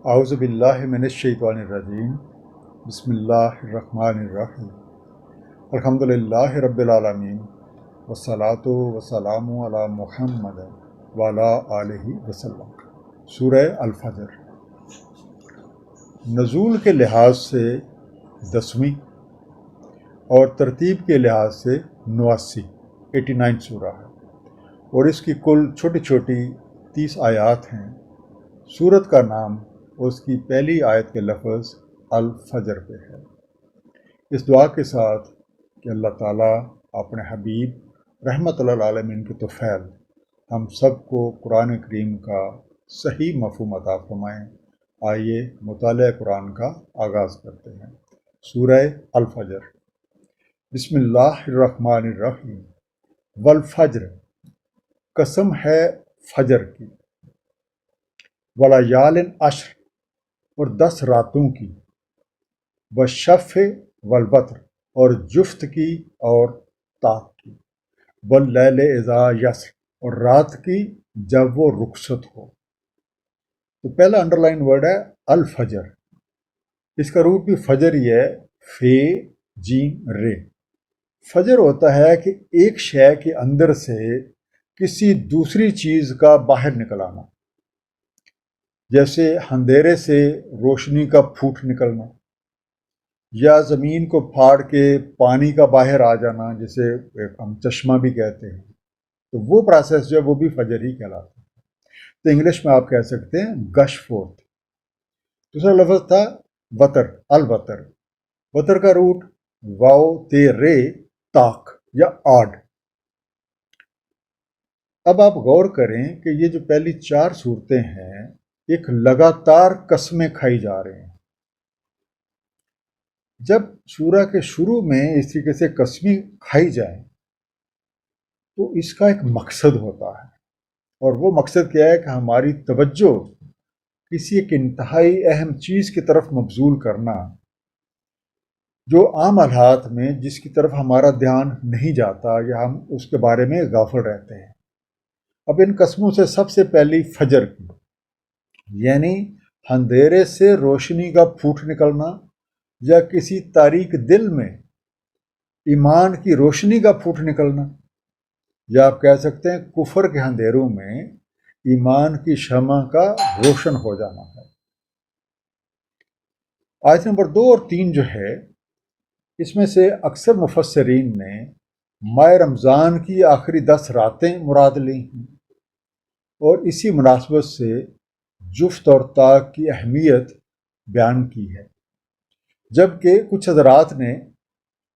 اعوذ باللہ من الشیطان الرجیم بسم اللہ الرحمن الرحیم الحمد للہ رب العالمین والصلاة والسلام علی محمد وعلی آلہ وسلم۔ سورہ الفجر نزول کے لحاظ سے 10ویں اور ترتیب کے لحاظ سے 89 سورہ ہے، اور اس کی کل چھوٹی چھوٹی 30 آیات ہیں۔ سورت کا نام اس کی پہلی آیت کے لفظ الفجر پہ ہے، اس دعا کے ساتھ کہ اللہ تعالیٰ اپنے حبیب رحمت اللہ عالمین کے طفیل ہم سب کو قرآن کریم کا صحیح مفہوم عطا فرمائیں۔ آئیے مطالعہ قرآن کا آغاز کرتے ہیں۔ سورہ الفجر۔ بسم اللہ الرحمن الرحیم۔ والفجر، قسم ہے فجر کی، ولیال عشر، اور 10 راتوں کی، والشفع والوتر، اور جفت کی اور طاق کی، واللیل اذا یسر، اور رات کی جب وہ رخصت ہو۔ تو پہلا انڈر لائن ورڈ ہے الفجر، اس کا روٹ بھی فجر ہی ہے، فے جیم رے۔ فجر ہوتا ہے کہ ایک شے کے اندر سے کسی دوسری چیز کا باہر نکل آنا، جیسے اندھیرے سے روشنی کا پھوٹ نکلنا، یا زمین کو پھاڑ کے پانی کا باہر آ جانا، جسے ہم چشمہ بھی کہتے ہیں، تو وہ پروسیس جو ہے وہ بھی فجر ہی کہلاتا ہے۔ تو انگلش میں آپ کہہ سکتے ہیں گش فورتھ۔ دوسرا لفظ تھا وتر، الوتر۔ وتر کا روٹ واو تے رے تاک یا آڈ۔ اب آپ غور کریں کہ یہ جو پہلی 4 صورتیں ہیں، ایک لگاتار قسمیں کھائی جا رہے ہیں۔ جب سورہ کے شروع میں اس طریقے سے قسمیں کھائی جائیں تو اس کا ایک مقصد ہوتا ہے، اور وہ مقصد کیا ہے کہ ہماری توجہ کسی ایک انتہائی اہم چیز کی طرف مبذول کرنا، جو عام حالات میں جس کی طرف ہمارا دھیان نہیں جاتا یا ہم اس کے بارے میں غافل رہتے ہیں۔ اب ان قسموں سے سب سے پہلی فجر کی، یعنی اندھیرے سے روشنی کا پھوٹ نکلنا، یا کسی تاریک دل میں ایمان کی روشنی کا پھوٹ نکلنا، یا آپ کہہ سکتے ہیں کفر کے اندھیروں میں ایمان کی شمع کا روشن ہو جانا ہے۔ آیت نمبر 2 اور 3 جو ہے، اس میں سے اکثر مفسرین نے ماہ رمضان کی آخری 10 راتیں مراد لی ہیں، اور اسی مناسبت سے جفت اور طاق کی اہمیت بیان کی ہے، جبکہ کچھ حضرات نے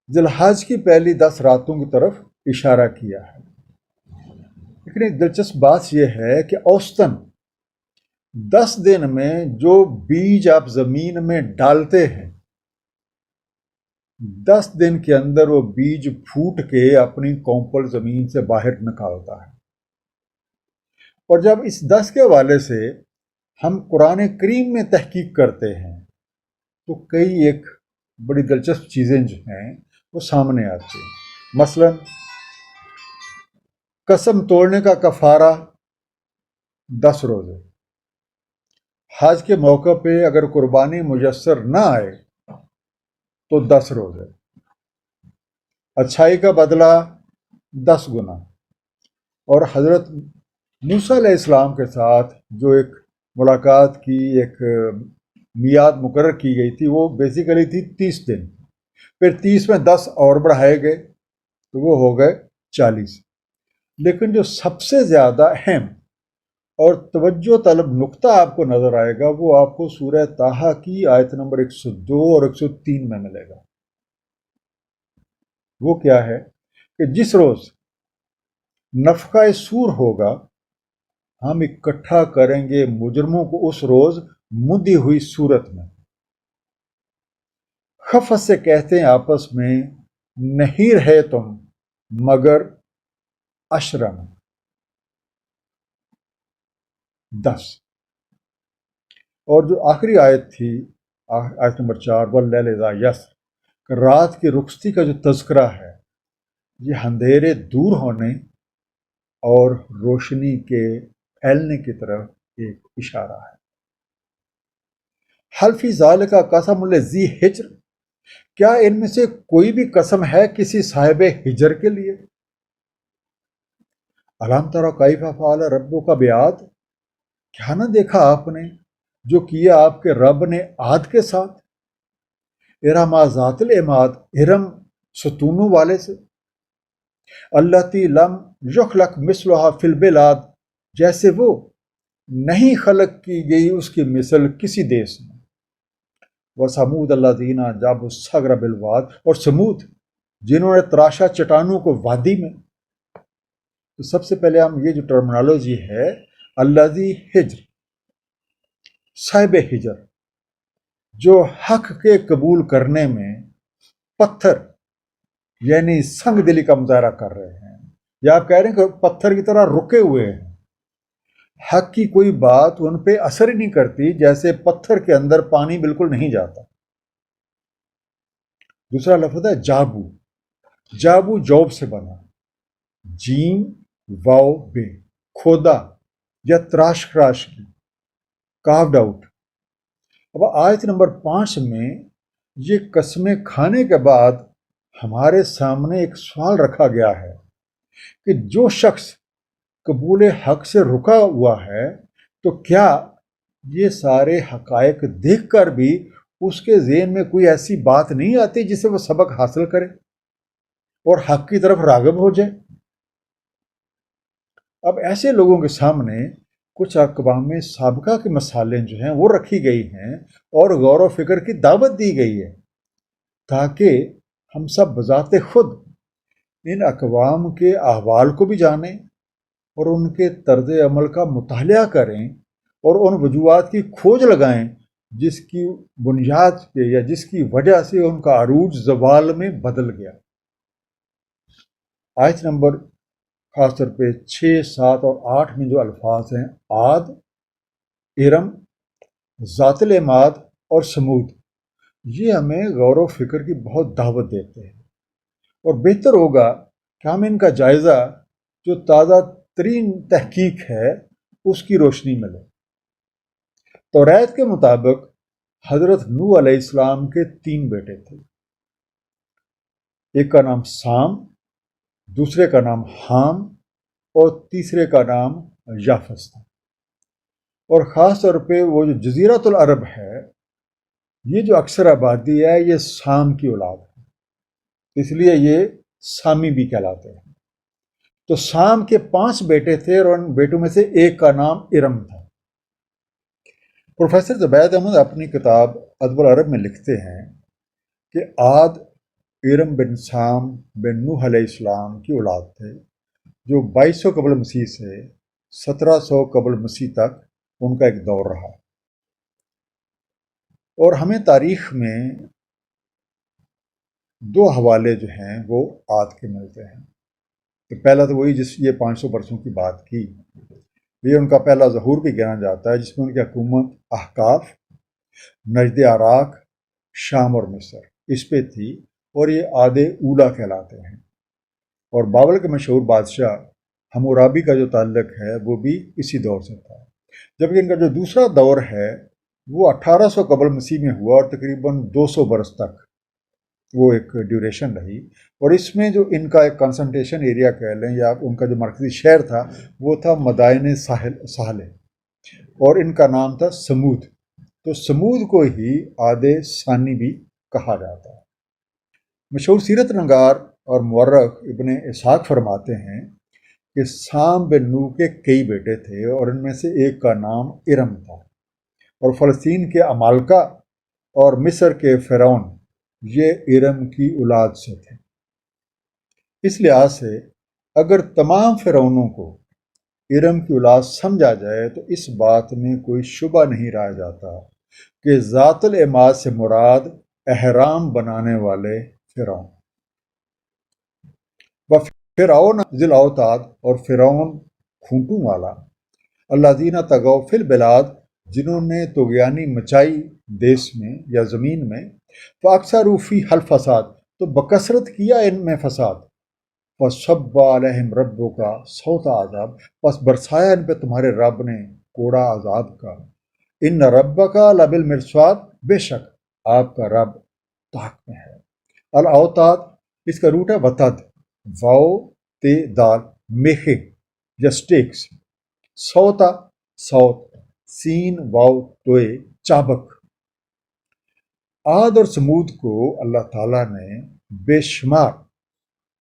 ذی الحج کی پہلی 10 راتوں کی طرف اشارہ کیا ہے۔ لیکن ایک دلچسپ بات یہ ہے کہ اوسطاً 10 دن میں جو بیج آپ زمین میں ڈالتے ہیں، 10 دن کے اندر وہ بیج پھوٹ کے اپنی کونپل زمین سے باہر نکالتا ہے۔ اور جب اس 10 کے حوالے سے ہم قرآن کریم میں تحقیق کرتے ہیں تو کئی ایک بڑی دلچسپ چیزیں جو ہیں وہ سامنے آتی ہیں۔ مثلا قسم توڑنے کا کفارہ 10 روزے، حج کے موقع پہ اگر قربانی میسر نہ آئے تو 10 روزے، اچھائی کا بدلہ 10 گنا، اور حضرت موسیٰ علیہ السلام کے ساتھ جو ایک ملاقات کی ایک میعاد مقرر کی گئی تھی، وہ بیسیکلی تھی 30 دن، پھر 30 میں 10 اور بڑھائے گئے تو وہ ہو گئے 40۔ لیکن جو سب سے زیادہ اہم اور توجہ طلب نقطہ آپ کو نظر آئے گا وہ آپ کو سورہ طٰہٰ کی آیت نمبر 102 اور 103 میں ملے گا۔ وہ کیا ہے کہ جس روز نفخہ صور ہوگا ہم اکٹھا کریں گے مجرموں کو اس روز مدی ہوئی صورت میں، خفت سے کہتے ہیں آپس میں نہیں رہے تم مگر اشرم 10۔ اور جو آخری آیت تھی، آیت نمبر 4، واللیل اذا یسر، رات کی رخصتی کا جو تذکرہ ہے، یہ اندھیرے دور ہونے اور روشنی کے پھیلنے کی طرف ایک اشارہ ہے۔ حلفی ذالک قسم لذی ہجر، کیا ان میں سے کوئی بھی قسم ہے کسی صاحب ہجر کے لیے؟ الم تر کیف فعل ربک بعاد، کیا نہ دیکھا آپ نے جو کیا آپ کے رب نے عاد کے ساتھ؟ ارم ذات العماد، ارم ستونوں والے سے، التی لم یخلق مثلھا فی البلاد، جیسے وہ نہیں خلق کی گئی اس کی مثل کسی دیس میں۔ وثمود الذین جابوا الصخر بالواد، اور سمود جنہوں نے تراشا چٹانوں کو وادی میں۔ تو سب سے پہلے ہم یہ جو ٹرمنالوجی ہے، الذی ہجر، صاحب ہجر، جو حق کے قبول کرنے میں پتھر یعنی سنگ دلی کا مظاہرہ کر رہے ہیں، یا آپ کہہ رہے ہیں کہ پتھر کی طرح رکے ہوئے ہیں، حق کی کوئی بات ان پہ اثر ہی نہیں کرتی، جیسے پتھر کے اندر پانی بالکل نہیں جاتا۔ دوسرا لفظ ہے جابو، جابو جوب سے بنا، جیم واو بے، کھودا یا تراش خراش کی، کاروڈ آؤٹ۔ اب آیت نمبر 5 میں یہ قسمیں کھانے کے بعد ہمارے سامنے ایک سوال رکھا گیا ہے کہ جو شخص قبول حق سے رکا ہوا ہے تو کیا یہ سارے حقائق دیکھ کر بھی اس کے ذہن میں کوئی ایسی بات نہیں آتی جسے وہ سبق حاصل کرے اور حق کی طرف راغب ہو جائے؟ اب ایسے لوگوں کے سامنے کچھ اقوام سابقہ کے مسالے جو ہیں وہ رکھی گئی ہیں اور غور و فکر کی دعوت دی گئی ہے، تاکہ ہم سب بذات خود ان اقوام کے احوال کو بھی جانیں اور ان کے طرز عمل کا مطالعہ کریں اور ان وجوہات کی کھوج لگائیں جس کی بنیاد پہ یا جس کی وجہ سے ان کا عروج زوال میں بدل گیا۔ آیت نمبر خاص طور پہ 6، 7 اور 8 میں جو الفاظ ہیں، عاد، ارم، ذات العماد اور سمود، یہ ہمیں غور و فکر کی بہت دعوت دیتے ہیں، اور بہتر ہوگا کہ ہم ان کا جائزہ جو تازہ ترین تحقیق ہے اس کی روشنی میں لیں۔ توریت کے مطابق حضرت نوح علیہ السلام کے 3 بیٹے تھے، ایک کا نام سام، دوسرے کا نام حام اور تیسرے کا نام یافس تھا، اور خاص طور پہ وہ جو جزیرۃ العرب ہے، یہ جو اکثر آبادی ہے یہ سام کی اولاد ہے، اس لیے یہ سامی بھی کہلاتے ہیں۔ تو سام کے 5 بیٹے تھے اور ان بیٹوں میں سے ایک کا نام ارم تھا۔ پروفیسر زبید احمد اپنی کتاب ادب العرب میں لکھتے ہیں کہ عاد ارم بن سام بن نوح علیہ السلام کی اولاد تھے، جو 2200 قبل مسیح سے 1700 قبل مسیح تک ان کا ایک دور رہا۔ اور ہمیں تاریخ میں 2 حوالے جو ہیں وہ عاد کے ملتے ہیں۔ تو پہلا تو وہی جس یہ 500 برسوں کی بات کی، یہ ان کا پہلا ظہور بھی گنا جاتا ہے، جس میں ان کی حکومت احقاف، نجد عراق، شام اور مصر اس پہ تھی، اور یہ عاد اولا کہلاتے ہیں۔ اور بابل کے مشہور بادشاہ حمورابی کا جو تعلق ہے وہ بھی اسی دور سے تھا، جبکہ ان کا جو دوسرا دور ہے وہ 1800 قبل مسیح میں ہوا اور تقریباً 200 برس تک وہ ایک ڈیوریشن رہی، اور اس میں جو ان کا ایک کنسنٹریشن ایریا کہہ لیں یا ان کا جو مرکزی شہر تھا وہ تھا مدائن ساحلے، اور ان کا نام تھا سمود۔ تو سمود کو ہی عاد ثانی بھی کہا جاتا ہے۔ مشہور سیرت نگار اور مورخ ابن اسحاق فرماتے ہیں کہ سام بن نوح کے کئی بیٹے تھے، اور ان میں سے ایک کا نام ارم تھا، اور فلسطین کے عمالقہ اور مصر کے فرعون یہ ارم کی اولاد سے تھے۔ اس لحاظ سے اگر تمام فرعونوں کو ارم کی اولاد سمجھا جائے تو اس بات میں کوئی شبہ نہیں رہا جاتا کہ ذات العماد سے مراد احرام بنانے والے فرعون و فرعون ذی الاوتاد، اور فرعون کھونٹوں والا، الذین طغوا فی البلاد، جنہوں نے طغیانی مچائی دیس میں یا زمین میں، فاکثروا فیہا الفساد، تو بکثرت کیا ان میں فساد، فصب علیہم ربک صوت عذاب، پس برسایا ان پہ تمہارے رب نے کوڑا عذاب کا، ان ربک لبالمرصاد، بے شک آپ کا رب طاق میں ہے۔ الاوتاد اس کا روٹ ہے وتد، واؤ تے دال، میخے یا سٹیکس، سوتا سوت، سین واؤ توئے، چابک۔ عاد اور سمود کو اللہ تعالیٰ نے بے شمار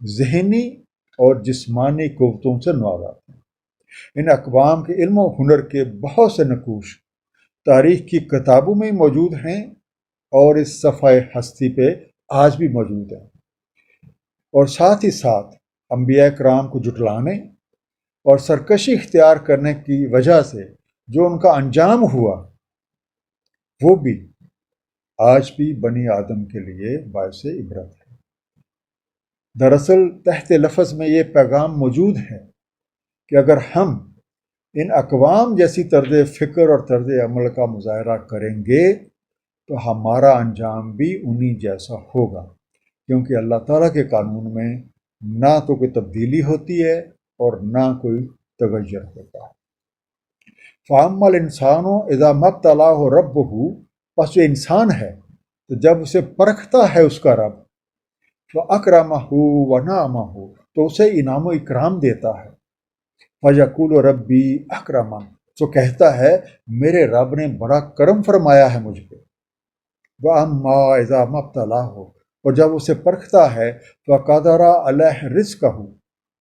ذہنی اور جسمانی قوتوں سے نوازا تھا۔ ان اقوام کے علم و ہنر کے بہت سے نقوش تاریخ کی کتابوں میں موجود ہیں اور اس صفحہ ہستی پہ آج بھی موجود ہیں، اور ساتھ ہی ساتھ انبیاء کرام کو جھٹلانے اور سرکشی اختیار کرنے کی وجہ سے جو ان کا انجام ہوا وہ بھی آج بھی بنی آدم کے لیے باعث عبرت ہے۔ دراصل تحت لفظ میں یہ پیغام موجود ہے کہ اگر ہم ان اقوام جیسی طرز فکر اور طرز عمل کا مظاہرہ کریں گے تو ہمارا انجام بھی انہی جیسا ہوگا، کیونکہ اللہ تعالیٰ کے قانون میں نہ تو کوئی تبدیلی ہوتی ہے اور نہ کوئی تغیر ہوتا ہے۔ فَأَمَّا الْإِنسَانُ إِذَا مَا ابْتَلَاهُ رَبُّهُ، پس جو انسان ہے تو جب اسے پرکھتا ہے اس کا رب، فَأَكْرَمَهُ وَنَعَمَهُ، تو اسے انعام و اکرام دیتا ہے، فَيَقُولُ رَبِّي أَكْرَمَنِ، تو کہتا ہے میرے رب نے بڑا کرم فرمایا ہے مجھ پہ۔ وَأَمَّا إِذَا مَا ابْتَلَاهُ، اور جب اسے پرکھتا ہے فَقَدَرَ عَلَيْهِ رِزْقَهُ،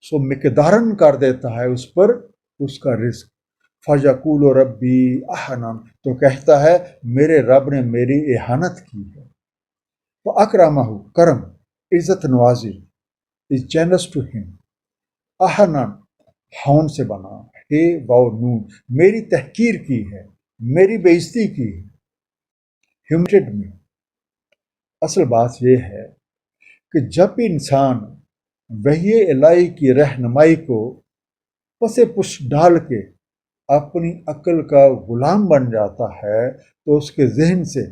سو مقدارن کر دیتا ہے اس پر اس کا رزق، فَيَقُولُ رَبِّي أَهَانَنِ، تو کہتا ہے میرے رب نے میری اہانت کی ہے۔ فَأَكْرَمَهُ، کرم، عزت نوازی، is generous to him۔ أَهَانَنِ، ہون سے بنا، ہے واو نون، میری تحقیر کی ہے، میری بے عزتی کی ہے، humiliated me۔ اصل بات یہ ہے کہ جب بھی انسان وحی الہی کی رہنمائی کو پس پش ڈال کے اپنی عقل کا غلام بن جاتا ہے تو اس کے ذہن سے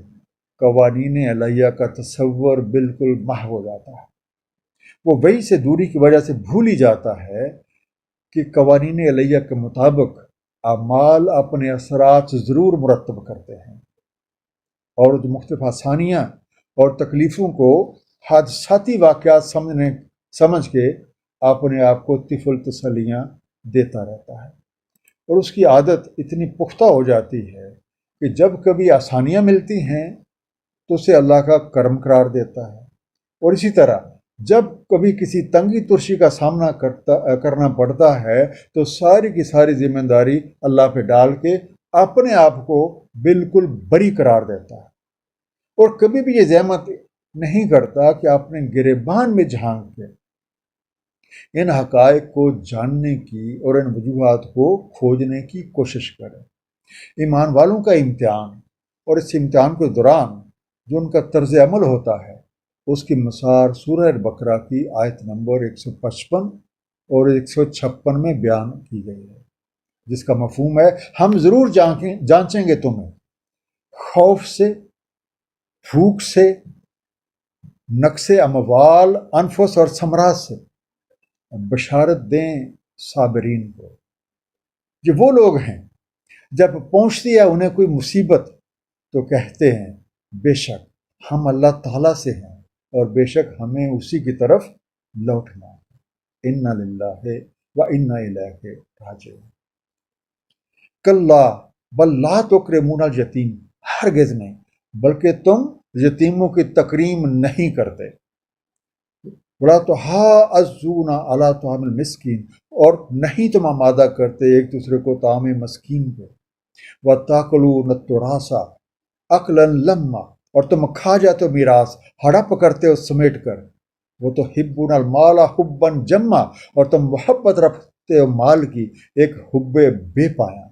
قوانین الہیہ کا تصور بالکل محو ہو جاتا ہے۔ وہ وحی سے دوری کی وجہ سے بھول ہی جاتا ہے کہ قوانین الہیہ کے مطابق اعمال اپنے اثرات ضرور مرتب کرتے ہیں، اور جو مختلف آسانیاں اور تکلیفوں کو حادثاتی واقعات سمجھ کے اپنے آپ کو طفل تسلیاں دیتا رہتا ہے، اور اس کی عادت اتنی پختہ ہو جاتی ہے کہ جب کبھی آسانیاں ملتی ہیں تو اسے اللہ کا کرم قرار دیتا ہے، اور اسی طرح جب کبھی کسی تنگی ترشی کا سامنا کرنا پڑتا ہے تو ساری کی ساری ذمہ داری اللہ پہ ڈال کے اپنے آپ کو بالکل بری قرار دیتا ہے، اور کبھی بھی یہ زحمت نہیں کرتا کہ اپنے گریبان میں جھانک کے ان حقائق کو جاننے کی اور ان وجوہات کو کھوجنے کی کوشش کرے۔ ایمان والوں کا امتحان اور اس امتحان کے دوران جو ان کا طرز عمل ہوتا ہے اس کی مثال سورہ بقرہ کی آیت نمبر 155 اور 156 میں بیان کی گئی ہے، جس کا مفہوم ہے ہم ضرور جانچیں گے تمہیں خوف سے، بھوک سے، نقص اموال، انفس اور ثمرات سے، بشارت دیں صابرین کو۔ یہ وہ لوگ ہیں جب پہنچتی ہے انہیں کوئی مصیبت تو کہتے ہیں بے شک ہم اللہ تعالیٰ سے ہیں اور بے شک ہمیں اسی کی طرف لوٹنا ہے، انا للہ و انا الیہ راجعون۔ کلا بل لا تکرمون الیتیم، ہرگز نہیں، بلکہ تم یتیموں کی تکریم نہیں کرتے۔ ولا تحاضون علی طعام المسکین، اور نہیں تم آمادہ کرتے ایک دوسرے کو طعام مسکین پہ۔ وتاکلون التراث اکلا لما، اور تم کھا جاتے ہو میراث ہڑپ کرتے ہو سمیٹ کر۔ وتحبون المال حبا جما، اور تم محبت رکھتے ہو مال کی ایک حب بے پایا۔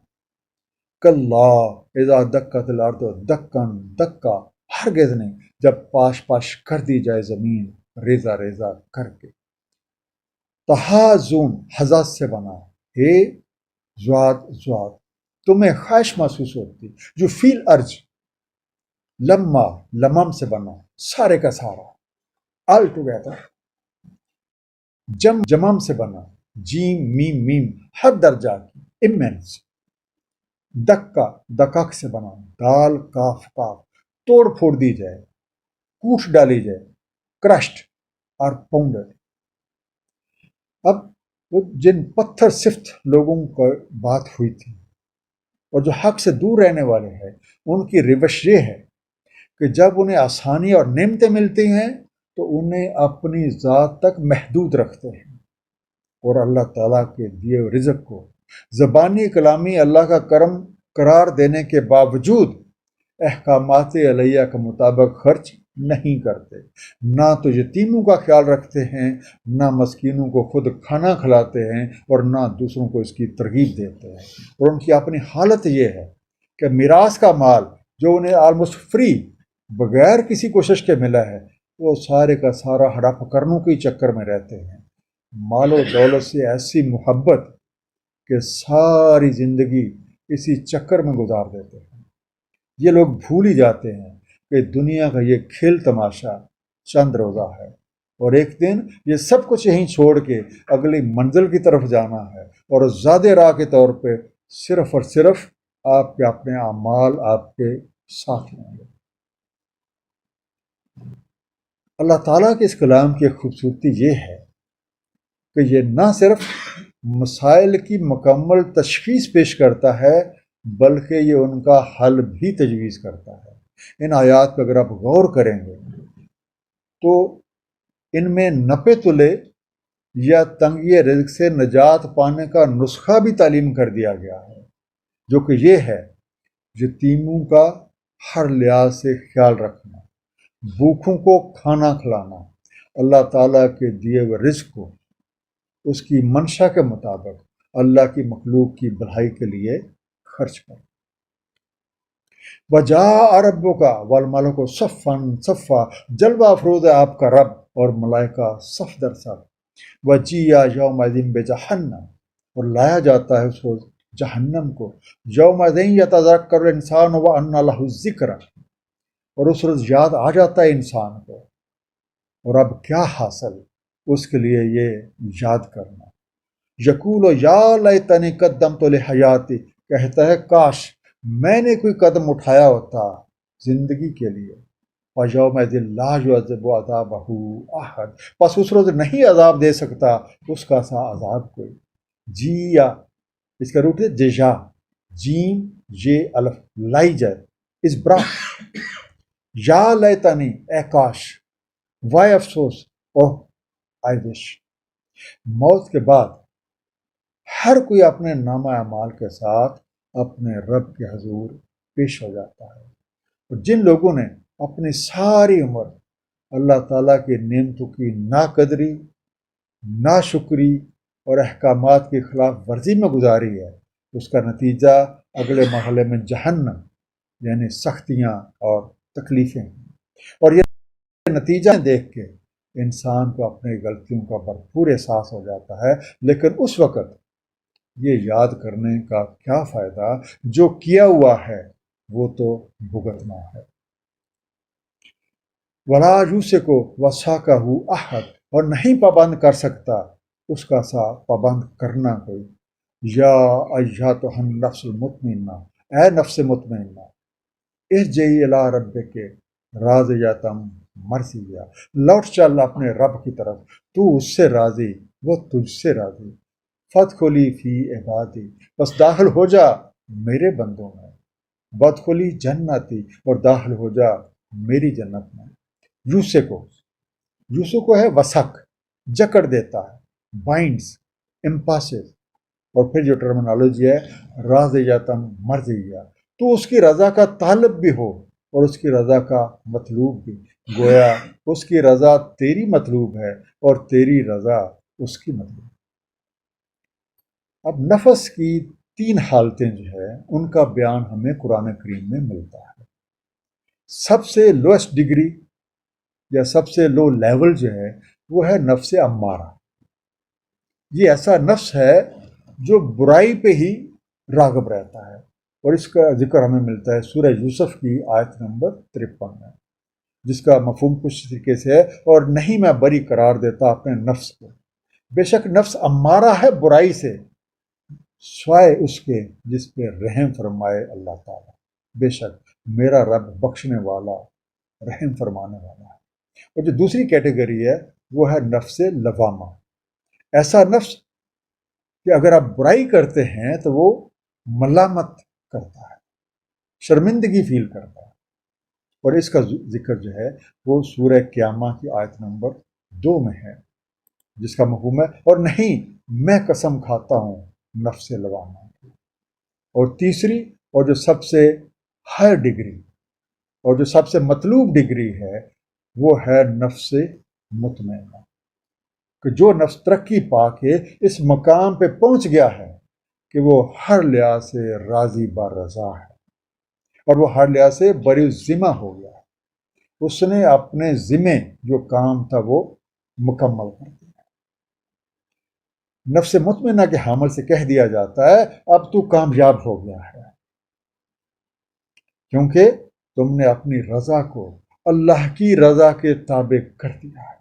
کلا اذا دکت الارض دکا دکا، ہرگز نہیں جب پاش پاش کر دی جائے زمین ریزہ ریزہ کر کے۔ تحازون حزا سے بنا، ہے زواد زواد، تمہیں خواہش محسوس ہوتی جو فیل ارج، لما لمم سے بنا، سارے کا سارا، آل ٹوگیدر، جمم سے بنا، جیم میم میم، ہر درجہ کی، امینس، دکا دکک سے بنا، دال کاف کاف، توڑ پھوڑ دی جائے، کوٹ ڈالی جائے، کرشڈ اور پاؤنڈر۔ اب وہ جن پتھر صفت لوگوں کا بات ہوئی تھی اور جو حق سے دور رہنے والے ہیں، ان کی روش یہ ہے کہ جب انہیں آسانی اور نعمتیں ملتی ہیں تو انہیں اپنی ذات تک محدود رکھتے ہیں، اور اللہ تعالیٰ کے دیے ہوئے رزق کو زبانی کلامی اللہ کا کرم قرار دینے کے باوجود احکامات علیہ کے مطابق خرچ نہیں کرتے، نہ تو یتیموں کا خیال رکھتے ہیں، نہ مسکینوں کو خود کھانا کھلاتے ہیں، اور نہ دوسروں کو اس کی ترغیب دیتے ہیں۔ اور ان کی اپنی حالت یہ ہے کہ میراث کا مال جو انہیں آلموسٹ فری بغیر کسی کوشش کے ملا ہے، وہ سارے کا سارا ہڑپ کرنوں کے چکر میں رہتے ہیں۔ مال و دولت سے ایسی محبت کہ ساری زندگی اسی چکر میں گزار دیتے ہیں۔ یہ لوگ بھول ہی جاتے ہیں کہ دنیا کا یہ کھیل تماشا چند روزہ ہے، اور ایک دن یہ سب کچھ یہیں چھوڑ کے اگلی منزل کی طرف جانا ہے، اور زیادہ راہ کے طور پہ صرف اور صرف آپ کے اپنے اعمال آپ کے ساتھ ہوں گے۔ اللہ تعالیٰ کے اس کلام کی خوبصورتی یہ ہے کہ یہ نہ صرف مسائل کی مکمل تشخیص پیش کرتا ہے بلکہ یہ ان کا حل بھی تجویز کرتا ہے۔ ان آیات پہ اگر آپ غور کریں گے تو ان میں نپے تلے یا تنگی رزق سے نجات پانے کا نسخہ بھی تعلیم کر دیا گیا ہے، جو کہ یہ ہے یتیموں کا ہر لحاظ سے خیال رکھنا، بھوکھوں کو کھانا کھلانا، اللہ تعالیٰ کے دیے ہوئے رزق کو اس کی منشا کے مطابق اللہ کی مخلوق کی بھلائی کے لیے خرچ کرنا۔ وَجَاءَ رَبُّكَ وَالْمَلَكُ صَفًّا صَفًّا، جلوہ افروز ہے آپ کا رب اور ملائکہ صف در صف۔ وَجِيءَ يَوْمَئِذٍ بِجَهَنَّمَ، اور لایا جاتا ہے اس روز جہنم کو۔ يَوْمَئِذٍ يَتَذَكَّرُ الْإِنسَانُ وَأَنَّى لَهُ الذِّكْرَى، اور اس روز یاد آ جاتا ہے انسان کو، اور اب کیا حاصل اس کے لیے یہ یاد کرنا۔ یقول یا لیتنی قدمت لحیاتی، کہتا ہے کاش میں نے کوئی قدم اٹھایا ہوتا زندگی کے لیے۔ وَيَوْمَئِذٍ لَا يُعَذِّبُ عَذَابَهُ أَحَدٌ، پس اس روز نہیں عذاب دے سکتا اس کا سا عذاب کوئی۔ جی یا اس کا روٹ ہے جیجا، جیم جے الف، لائی جائے اس برا، یا لیتنی اے کاش، وائے افسوس، اوہ آئی وش۔ موت کے بعد ہر کوئی اپنے نامہ اعمال کے ساتھ اپنے رب کے حضور پیش ہو جاتا ہے، اور جن لوگوں نے اپنی ساری عمر اللہ تعالیٰ کی نعمتوں کی ناقدری، ناشکری اور احکامات کی خلاف ورزی میں گزاری ہے، اس کا نتیجہ اگلے مرحلے میں جہنم یعنی سختیاں اور تکلیفیں ہیں۔ اور یہ نتیجہ دیکھ کے انسان کو اپنی غلطیوں کا بھرپور احساس ہو جاتا ہے، لیکن اس وقت یہ یاد کرنے کا کیا فائدہ، جو کیا ہوا ہے وہ تو بھگتنا ہے۔ وَلَا يُوثِقُ وَثَاقَهُ أَحَدٌ، اور نہیں پابند کر سکتا اس کا سا پابند کرنا کوئی۔ یا ایھا النفس المطمئنہ، اے نفس مطمئنہ، ارجعی الی ربک راضیۃ مرضیہ، لوٹ چل اپنے رب کی طرف، تو اس سے راضی وہ تجھ سے راضی۔ فادخلی فی عبادی، بس داخل ہو جا میرے بندوں میں۔ وادخلی جنتی، اور داخل ہو جا میری جنت میں۔ یوسو ہے وسق، جکڑ دیتا ہے، بائنڈز، امپاسز، اور پھر جو ٹرمنالوجی ہے راضیۃ مرضیہ، تو اس کی رضا کا طالب بھی ہو اور اس کی رضا کا مطلوب بھی، گویا اس کی رضا تیری مطلوب ہے اور تیری رضا اس کی مطلوب۔ اب نفس کی 3 حالتیں جو ہے ان کا بیان ہمیں قرآن کریم میں ملتا ہے۔ سب سے لوئسٹ ڈگری یا سب سے لو لیول جو ہے وہ ہے نفس امارہ۔ یہ ایسا نفس ہے جو برائی پہ ہی راغب رہتا ہے، اور اس کا ذکر ہمیں ملتا ہے سورہ یوسف کی آیت نمبر 53 میں، جس کا مفہوم کچھ طریقے سے ہے، اور نہیں میں بری قرار دیتا اپنے نفس کو۔ بے شک نفس امارہ ہے برائی سے، سوائے اس کے جس پہ رحم فرمائے اللہ تعالیٰ۔ بے شک میرا رب بخشنے والا، رحم فرمانے والا ہے۔ اور جو دوسری کیٹیگری ہے وہ ہے نفس لوامہ، ایسا نفس کہ اگر آپ برائی کرتے ہیں تو وہ ملامت کرتا ہے، شرمندگی فیل کرتا ہے۔ اور اس کا ذکر جو ہے وہ سورہ قیامہ کی آیت نمبر 2 میں ہے، جس کا مفہوم ہے اور نہیں میں قسم کھاتا ہوں نفس لوامہ کی۔ اور تیسری اور جو سب سے ہائر ڈگری اور جو سب سے مطلوب ڈگری ہے وہ ہے نفس مطمئنہ، کہ جو نفس ترقی پا کے اس مقام پہ پہنچ گیا ہے کہ وہ ہر لحاظ سے راضی برضا ہے، اور وہ ہر لحاظ سے بری ذمہ ہو گیا ہے۔ اس نے اپنے ذمے جو کام تھا وہ مکمل کر دیا۔ نفس مطمئنہ کے حامل سے کہہ دیا جاتا ہے اب تو کامیاب ہو گیا ہے، کیونکہ تم نے اپنی رضا کو اللہ کی رضا کے تابع کر دیا ہے،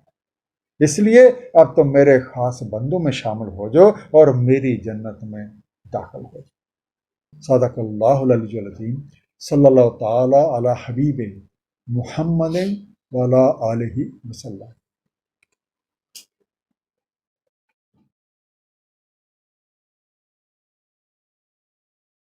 اس لیے اب تم میرے خاص بندوں میں شامل ہو جاؤ اور میری جنت میں داخل ہو جاؤ۔ صدق اللہ العلی العظیم، صلی اللہ تعالی علی حبیب محمد وعلی آلہ وسلم۔